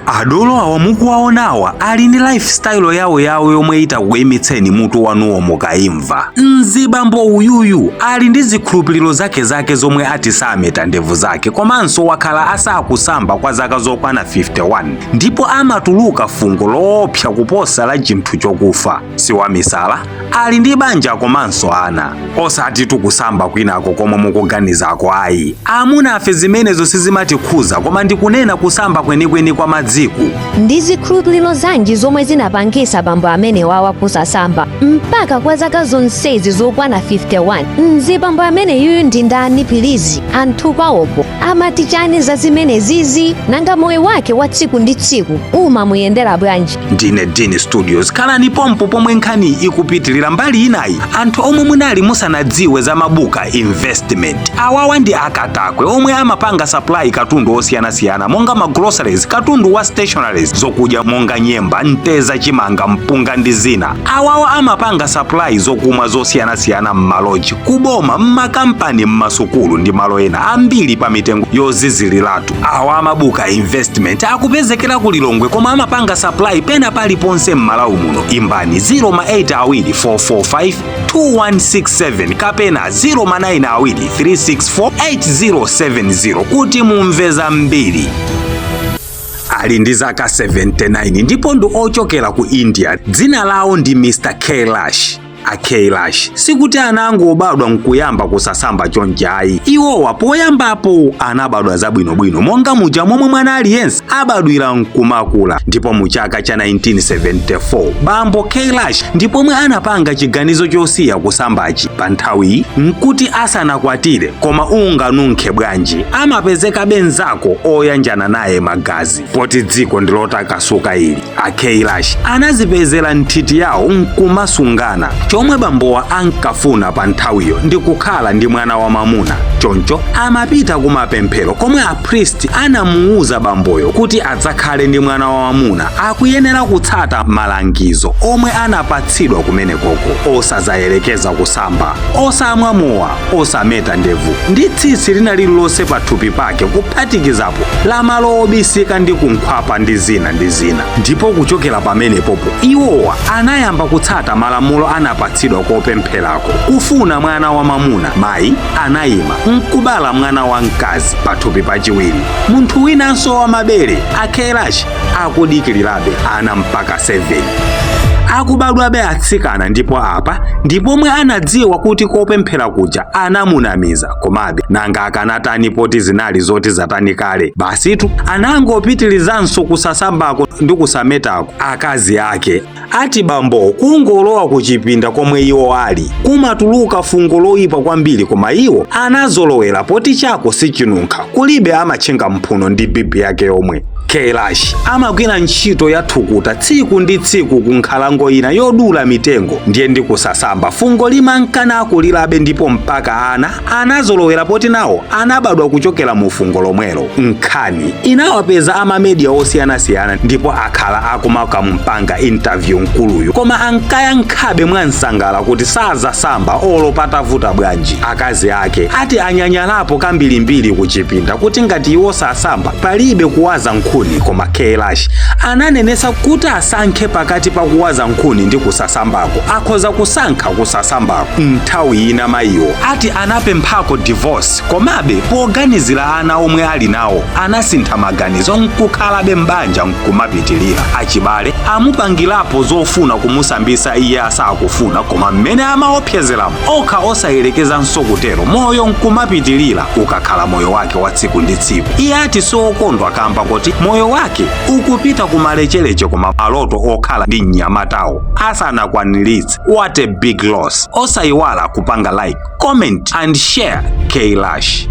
Adolo awa mukuwaonawa ali ndi lifestyle yawo yomwe itakuyimitseni mutu wanuwo mukayimva. Mzibambo uyuyu ali ndi zikhulupiriro zake zomwe ati sameta ndevu zake, komanso wakhala asakusamba kwa zaka zokwana 51 ndipo amatuluka fungo loopsa kuposa la chinthu chokufa. Siwamisala ali ndi banja komanso ana. Osati tukusamba kwinako komwe mukuganizako ayi. Amuna afe zimenezo sizimatikhuza, koma ndikunena kusamba kwenikweni kwa madziku. Ndi zikhulupiriro zanji zomwe zinapangisa bambo amene wawa kusasamba mpaka kwa zaka zonsezi zokwana 51. Mzibambo amene yuyu ndi ndani pilizi? Anthu kwawopo amati chani za zimene zizi? Nanga moyo wake wa tsiku ndi tsiku umamuyendera bwanji? Ndine Dini Studios, khalani pompo pomwe nkhani ikupitilira. Mbali inayi anthu omwe munali musanadziwe za mabuka investment, awawa ndi akatakwe omwe amapanga supply katundu osiyanasiyana monga groceries, katundu wa stationaries zokudya monga nyemba, nteza, chimanga, mpunga ndi zina. Awawa amapanga supply zokumwa zosiyanasiyana m'maloji, kuboma, m'makampani, m'masukulu ndi malo ena ambiri pa mitengo yoziziliratu. Awa amabuka investment akupezekera ku Lilongwe, koma amapanga supply pena paliponse m'Malawi muno. Imbani 082445167 kapena 092364870 kuti mumve zambiri. Ali ndi zaka 79 ndipo ndi ochokera ku India. Dzina lawo ndi Mr. Kailash. Kailash sikuti anangobadwa nkuyamba kusasamba chonjayi. Iwowa poyambapo anabadwa zabwinobwino monga muja momwe mwana aliyense abadwira nkumakula. Ndipo mu chaka cha 1974 bambo Kailash ndipo mwe anapanga chiganizo chosiya kusambachi. Pa nthawi nkuti asanakwatire koma unganunkhe bwanji amapezeka benzako oyanjana naye magazi, poti dziko ndilotakasuka ili. Kailash anazipezera nthiti yawo nkumasungana. Chomwe bambowa ankafuna pa nthawiyo ndi kukhala ndi mwana wa mamuna. Choncho amapita kumapemphero komwe apristi anamuuza bamboyo kuti adzakhale ndi mwana wa mamuna akuyenera kutsata malangizo omwe anapatsidwa kumenekoko: osazayelekeza kusamba, osamwa mowa, osameta ndevu ndi tsitsi lina lililonse pathupi pake kuphatikizapo la malo obisika ndi kunkhwapa ndi zina. Ndipo kuchokera pamenepopo iwowa anayamba kutsata malamulo anapatsidwa kopempherako: kufuna mwana wa mamuna, mayi anayima nkubala mwana wa mkazi pathupi pachiwiri. Munthu winanso wa mabere Kailash akudikirirabe ana mpaka 7 akubadwabe atsikana. Ndipo apa ndipo mwe anadziwa kuti kopemphera kuja anamunamiza, komabe nanga akanatani poti zinali zoti zatani kale. Basitu anangopitirizanso kusasambako ndi kusametako. Akazi ake ati bambo kungolowa kuchipinda komwe iwo ali kumatuluka fungo loyipa kwambiri, koma iwo anazolowera poti chako sichinunkha, kulibe amachenga mphuno ndi bibi yake yomwe. Kailash amagwira ntchito ya thukuta tsiku ndi tsiku ku nkhalango ina yodula mitengo, ndiye ndi kusasamba fungo limankanako lilabe. Ndipo mpaka ana anazolowera poti nawo anabadwa kuchokera mu fungo lomwelo. Nkhani inawapeza amamedia osiyanasiyana ndipo akhala akumakampanga interview nkuluyu, koma ankayankhabe mwansangala kuti sazasamba olo patavuta bwanji. Akazi ake ati anyanyalapo kambirimbiri kuchipinda kuti ngati iwo sasamba palibe kuwaza nkhuni, koma Kailash ananenesa kuti asankhe pakati pa kuwaza nkhuni ndi kusasambako. Akhoza kusankha kusasambako. Nthawi ina mayiwo ati anapemphako divorce, komabe poganizira ana omwe ali nawo anasintha maganizo nkukhalabe mbanja nkumapitilira. Achibale amupangirapo zofuna kumusambisa iye asakufuna, koma mmene amaopsezeramo okha osayelekeza nsokutero moyo nkumapitilira ukakhala moyo wake wa tsiku ndi tsiku. Iye ati siokondwa kamba kuti moyo wake ukupita kumalecheleche, koma maloto okhala ndi mnyamatawo asanakwaniritse. What a big loss. Osayiwala kupanga like, comment and share Kailash.